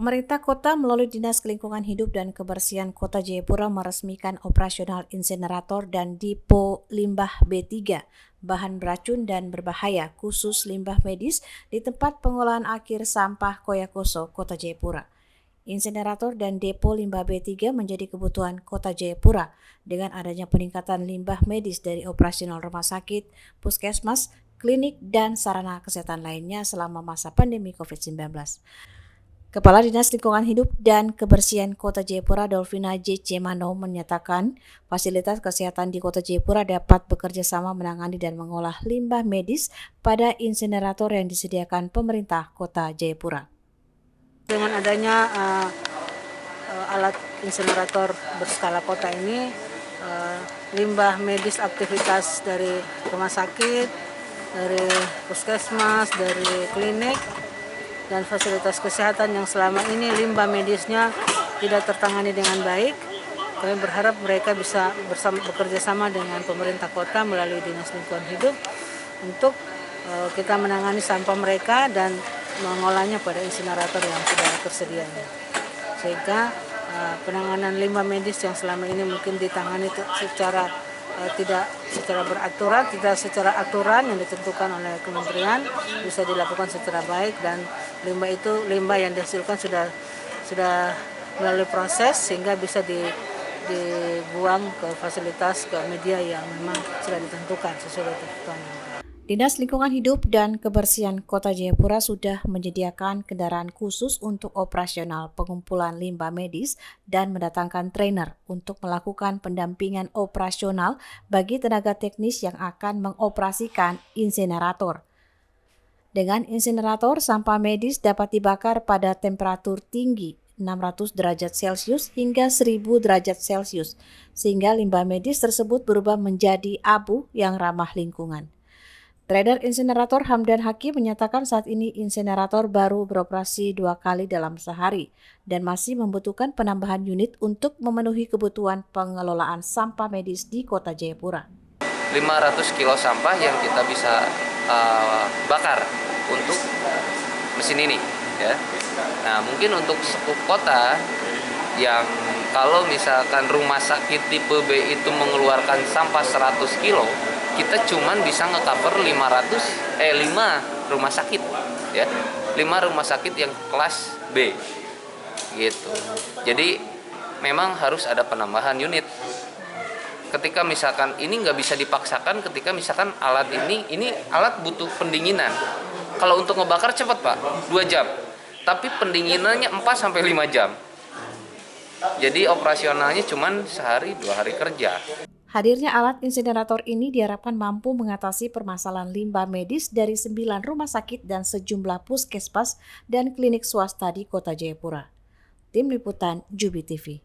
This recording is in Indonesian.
Pemerintah Kota melalui Dinas Lingkungan Hidup dan Kebersihan Kota Jayapura meresmikan operasional insinerator dan depo limbah B3, bahan beracun dan berbahaya khusus limbah medis di tempat pengolahan akhir sampah Koyakoso, Kota Jayapura. Insinerator dan depo limbah B3 menjadi kebutuhan Kota Jayapura dengan adanya peningkatan limbah medis dari operasional rumah sakit, puskesmas, klinik, dan sarana kesehatan lainnya selama masa pandemi COVID-19. Kepala Dinas Lingkungan Hidup dan Kebersihan Kota Jayapura, Dolvina J. Cemano, menyatakan fasilitas kesehatan di Kota Jayapura dapat bekerja sama menangani dan mengolah limbah medis pada insinerator yang disediakan pemerintah Kota Jayapura. Dengan adanya alat insinerator berskala kota ini, limbah medis aktivitas dari rumah sakit, dari puskesmas, dari klinik, dan fasilitas kesehatan yang selama ini limbah medisnya tidak tertangani dengan baik. Kami berharap mereka bisa bekerja sama dengan pemerintah kota melalui Dinas Lingkungan Hidup untuk kita menangani sampah mereka dan mengolahnya pada insinerator yang sudah tersedia. Sehingga penanganan limbah medis yang selama ini mungkin ditangani tidak secara beraturan, tidak secara aturan yang ditentukan oleh kementerian, bisa dilakukan secara baik, dan limbah yang dihasilkan sudah melalui proses sehingga bisa dibuang ke fasilitas, ke media yang memang sudah ditentukan sesuai ketentuan. Dinas Lingkungan Hidup dan Kebersihan Kota Jayapura sudah menyediakan kendaraan khusus untuk operasional pengumpulan limbah medis dan mendatangkan trainer untuk melakukan pendampingan operasional bagi tenaga teknis yang akan mengoperasikan insinerator. Dengan insinerator, sampah medis dapat dibakar pada temperatur tinggi 600 derajat Celcius hingga 1000 derajat Celcius, sehingga limbah medis tersebut berubah menjadi abu yang ramah lingkungan. Trader insinerator Hamdan Hakim menyatakan saat ini insinerator baru beroperasi 2 kali dalam sehari dan masih membutuhkan penambahan unit untuk memenuhi kebutuhan pengelolaan sampah medis di Kota Jayapura. 500 kilo sampah yang kita bisa bakar untuk mesin ini, ya. Nah, mungkin untuk skup kota yang kalau misalkan rumah sakit tipe B itu mengeluarkan sampah 100 kilo, kita cuman bisa nge-cover 5 rumah sakit, ya. 5 rumah sakit yang kelas B gitu. Jadi memang harus ada penambahan unit. Ketika misalkan ini nggak bisa dipaksakan, ketika misalkan alat ini alat butuh pendinginan. Kalau untuk ngebakar cepat, Pak, 2 jam. Tapi pendinginannya 4-5 jam. Jadi operasionalnya cuman sehari 2 hari kerja. Hadirnya alat insinerator ini diharapkan mampu mengatasi permasalahan limbah medis dari 9 rumah sakit dan sejumlah puskesmas dan klinik swasta di Kota Jayapura. Tim Liputan Jubi TV.